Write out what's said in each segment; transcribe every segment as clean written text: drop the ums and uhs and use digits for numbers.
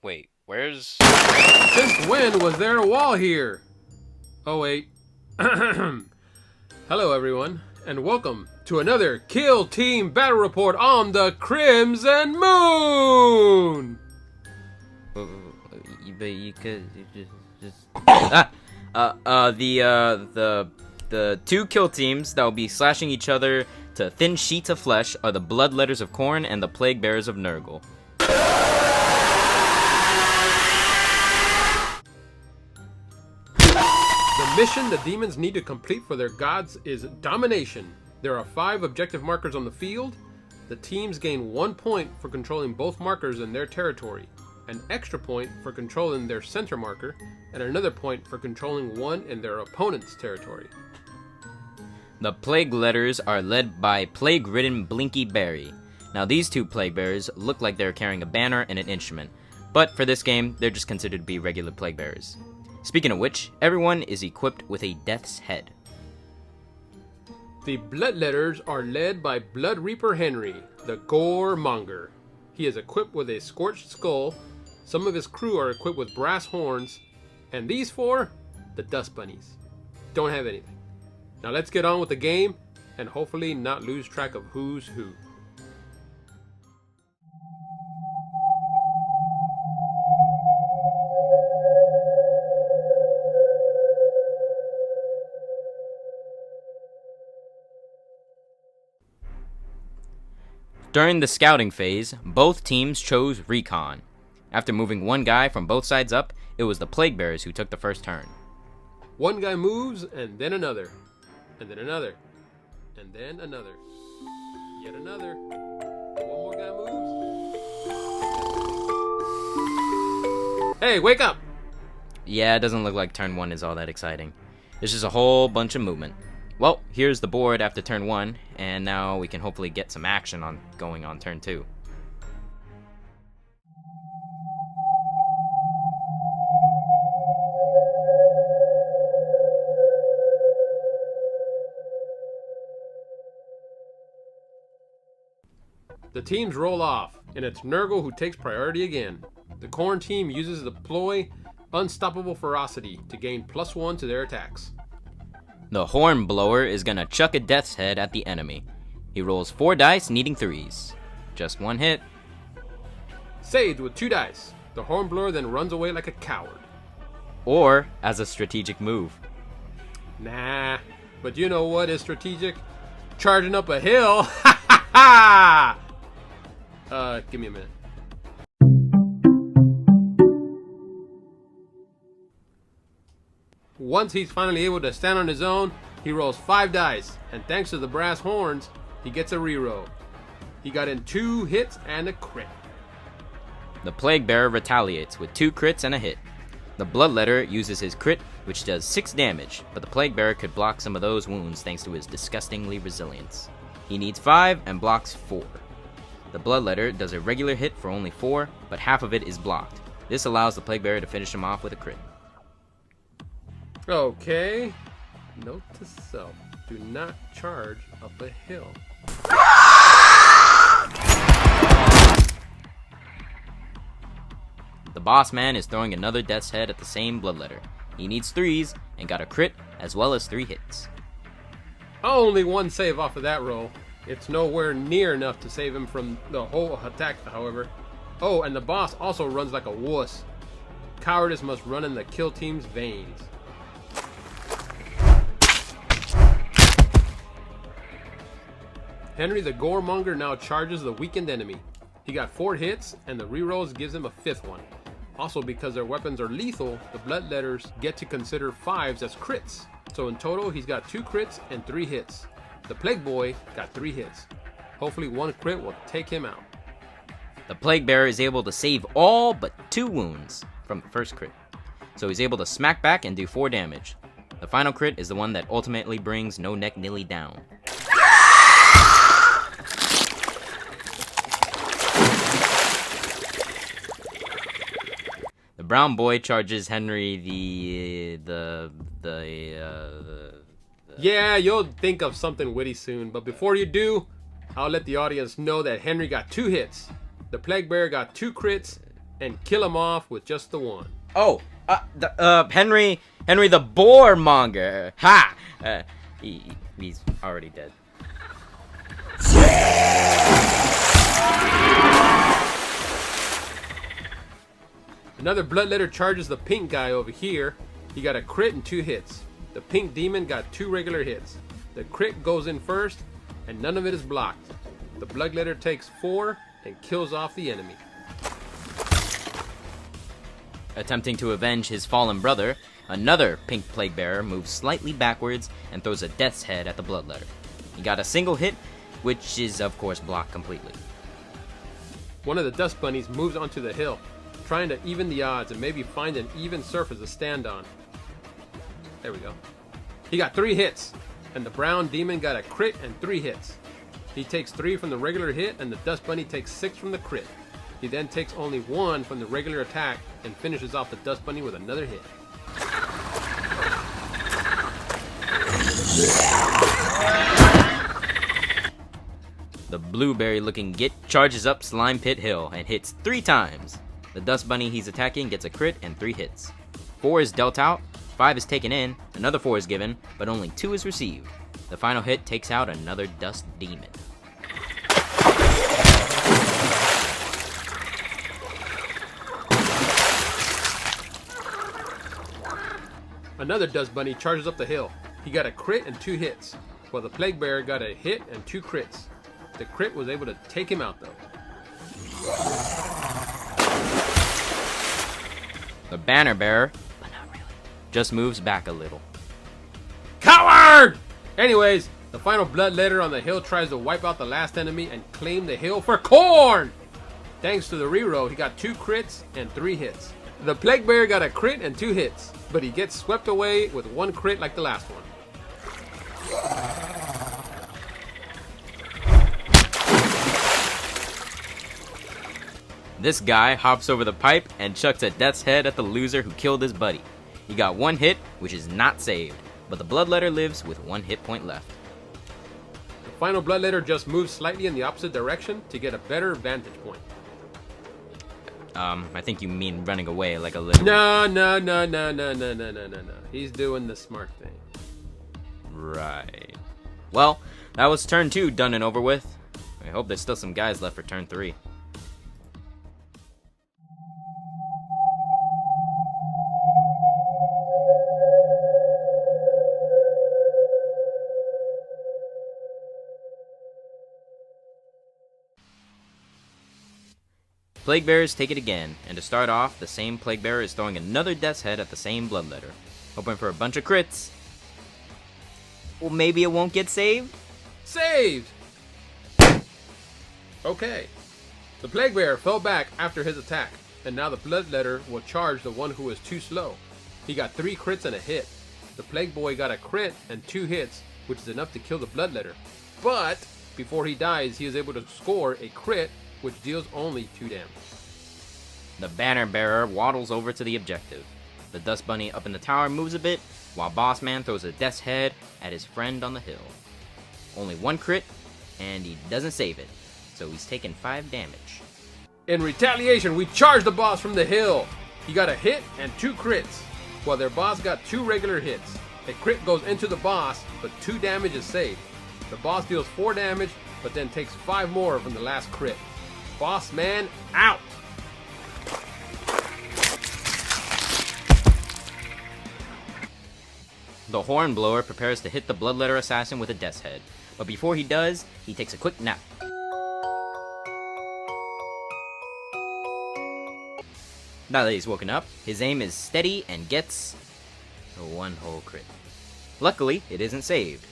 Wait, where's... Since when was there a wall here? Oh wait. Hello everyone, and welcome to another Killteam Battlereport on the Crimson Moon! But you could just the two kill teams that will be slashing each other to thin sheets of flesh are the Bloodletters of Khorne and the Plaguebearers of Nurgle. The mission the demons need to complete for their gods is domination. There are 5 objective markers on the field. The teams gain 1 point for controlling both markers in their territory, an extra point for controlling their center marker, and another point for controlling one in their opponent's territory. The Plagueletters are led by plague-ridden Blinky Berry. Now these two Plaguebearers look like they're carrying a banner and an instrument, but for this game, they're just considered to be regular Plaguebearers. Speaking of which, everyone is equipped with a Death's Head. The Bloodletters are led by Blood Reaper Henry, the Gore Monger. He is equipped with a Scorched Skull, some of his crew are equipped with brass horns, and these 4, the Dust Bunnies, don't have anything. Now let's get on with the game, and hopefully not lose track of who's who. During the scouting phase, both teams chose Recon. After moving one guy from both sides up, it was the Plaguebearers who took the first turn. One guy moves, and then another, and then another, and then another, yet another. One more guy moves. Hey, wake up! Yeah, it doesn't look like turn 1 is all that exciting. There's just a whole bunch of movement. Well, here's the board after turn 1, and now we can hopefully get some action going on turn 2. The teams roll off, and it's Nurgle who takes priority again. The Khorne team uses the ploy Unstoppable Ferocity to gain +1 to their attacks. The Hornblower is gonna chuck a Death's Head at the enemy. He rolls 4 dice, needing 3s. Just 1 hit. Saved with 2 dice. The Hornblower then runs away like a coward. Or as a strategic move. Nah, but you know what is strategic? Charging up a hill. Ha ha ha! Give me a minute. Once he's finally able to stand on his own, he rolls 5 dice, and thanks to the brass horns, he gets a reroll. He got in 2 hits and a crit. The Plaguebearer retaliates with 2 crits and a hit. The Bloodletter uses his crit, which does 6 damage, but the Plaguebearer could block some of those wounds thanks to his disgustingly resilience. He needs 5 and blocks 4. The Bloodletter does a regular hit for only 4, but half of it is blocked. This allows the Plaguebearer to finish him off with a crit. Okay. Note to self. Do not charge up a hill. The boss man is throwing another Death's Head at the same Bloodletter. He needs 3s and got a crit as well as 3 hits. Only 1 save off of that roll. It's nowhere near enough to save him from the whole attack, however. Oh, and the boss also runs like a wuss. Cowardice must run in the kill team's veins. Henry the Goremonger now charges the weakened enemy. He got 4 hits, and the rerolls gives him a 5th one. Also, because their weapons are lethal, the Bloodletters get to consider 5s as crits. So in total, he's got 2 crits and 3 hits. The Plague Boy got 3 hits. Hopefully 1 crit will take him out. The Plaguebearer is able to save all but 2 wounds from the first crit. So he's able to smack back and do 4 damage. The final crit is the one that ultimately brings No Neck Nilly down. The Brown Boy charges Henry Yeah, you'll think of something witty soon, but before you do, I'll let the audience know that Henry got 2 hits. The Plaguebearer got 2 crits, and kill him off with just the one. Oh, Henry the Boarmonger. Ha! He's already dead. Another Bloodletter charges the pink guy over here. He got a crit and 2 hits. The pink demon got 2 regular hits. The crit goes in first, and none of it is blocked. The Bloodletter takes 4 and kills off the enemy. Attempting to avenge his fallen brother, another pink Plaguebearer moves slightly backwards and throws a death's head at the Bloodletter. He got a single hit, which is of course blocked completely. One of the Dust Bunnies moves onto the hill, trying to even the odds and maybe find an even surface to stand on. There we go. He got 3 hits, and the brown demon got a crit and 3 hits. He takes 3 from the regular hit, and the Dust Bunny takes 6 from the crit. He then takes only 1 from the regular attack and finishes off the Dust Bunny with another hit. The blueberry-looking git charges up Slime Pit Hill and hits 3 times. The Dust Bunny he's attacking gets a crit and 3 hits. 4 is dealt out, 5 is taken in, another 4 is given, but only 2 is received. The final hit takes out another Dust Demon. Another Dust Bunny charges up the hill. He got a crit and 2 hits, while the Plaguebearer got a hit and 2 crits. The crit was able to take him out though. The banner bearer, but not really, just moves back a little. Coward! Anyways, the final Bloodletter on the hill tries to wipe out the last enemy and claim the hill for Khorne! Thanks to the reroll, he got 2 crits and 3 hits. The Plaguebearer got a crit and 2 hits, but he gets swept away with 1 crit like the last one. This guy hops over the pipe and chucks a death's head at the loser who killed his buddy. He got 1 hit, which is not saved, but the Bloodletter lives with 1 hit point left. The final Bloodletter just moves slightly in the opposite direction to get a better vantage point. I think you mean running away like a little... No. He's doing the smart thing. Right. Well, that was turn 2 done and over with. I hope there's still some guys left for turn 3. Plaguebearers take it again, and to start off, the same Plaguebearer is throwing another death's head at the same Bloodletter, hoping for a bunch of crits. Well, maybe it won't get saved? Saved! Okay. The Plaguebearer fell back after his attack, and now the Bloodletter will charge the one who is too slow. He got 3 crits and a hit. The Plague Boy got a crit and 2 hits, which is enough to kill the Bloodletter. But, before he dies, he is able to score a crit, which deals only 2 damage. The banner bearer waddles over to the objective. The Dust Bunny up in the tower moves a bit, while Boss Man throws a death's head at his friend on the hill. Only 1 crit, and he doesn't save it, so he's taking 5 damage. In retaliation, we charge the boss from the hill. He got a hit and 2 crits, while their boss got 2 regular hits. A crit goes into the boss, but 2 damage is saved. The boss deals 4 damage, but then takes 5 more from the last crit. Boss Man out! The Hornblower prepares to hit the Bloodletter assassin with a death's head, but before he does, he takes a quick nap. Now that he's woken up, his aim is steady and gets 1 whole crit. Luckily, it isn't saved.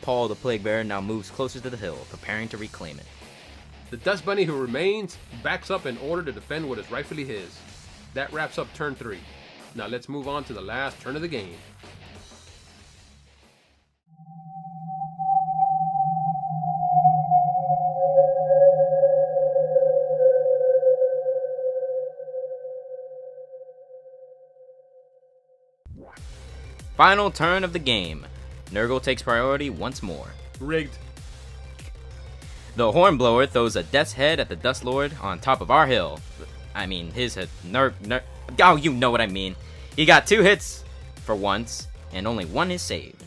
Paul the Plaguebearer now moves closer to the hill, preparing to reclaim it. The Dust Bunny who remains backs up in order to defend what is rightfully his. That wraps up turn 3. Now let's move on to the last turn of the game. Final turn of the game. Nurgle takes priority once more. Rigged. The Hornblower throws a death's head at the Dust Lord on top of our hill. I mean, his hit. Oh, you know what I mean. He got 2 hits for once, and only 1 is saved.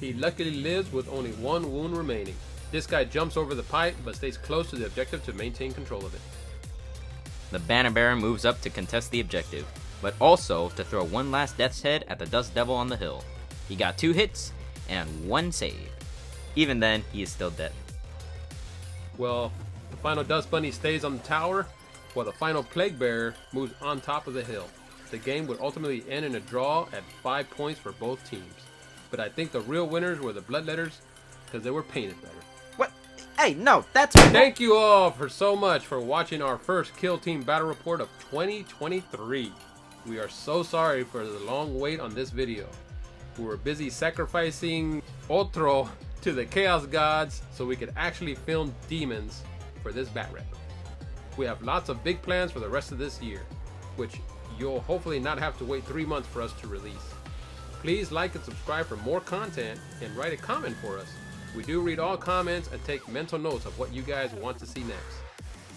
He luckily lives with only 1 wound remaining. This guy jumps over the pipe, but stays close to the objective to maintain control of it. The banner bearer moves up to contest the objective, but also to throw 1 last death's head at the Dust Devil on the hill. He got 2 hits and 1 save. Even then, he is still dead. Well, the final Dust Bunny stays on the tower, while the final Plaguebearer moves on top of the hill. The game would ultimately end in a draw at 5 points for both teams. But I think the real winners were the Bloodletters, because they were painted better. What? Hey, no, that's... Thank you all so much for watching our first Kill Team Battle Report of 2023. We are so sorry for the long wait on this video. We were busy sacrificing Otro to the Chaos Gods so we could actually film demons for this bat rep. We have lots of big plans for the rest of this year, which you'll hopefully not have to wait 3 months for us to release. Please like and subscribe for more content and write a comment for us. We do read all comments and take mental notes of what you guys want to see next.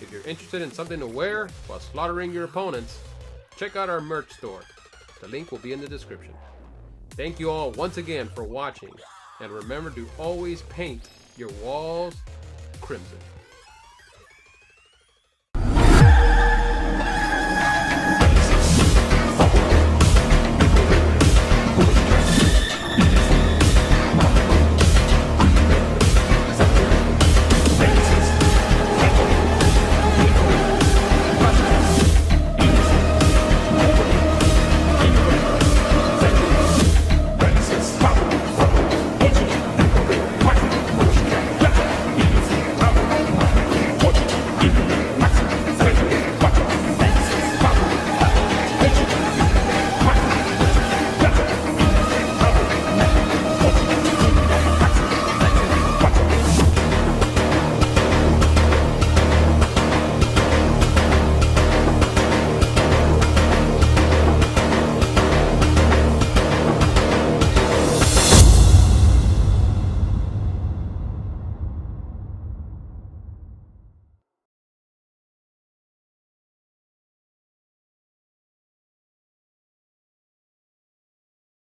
If you're interested in something to wear while slaughtering your opponents, check out our merch store. The link will be in the description. Thank you all once again for watching, and remember to always paint your walls crimson.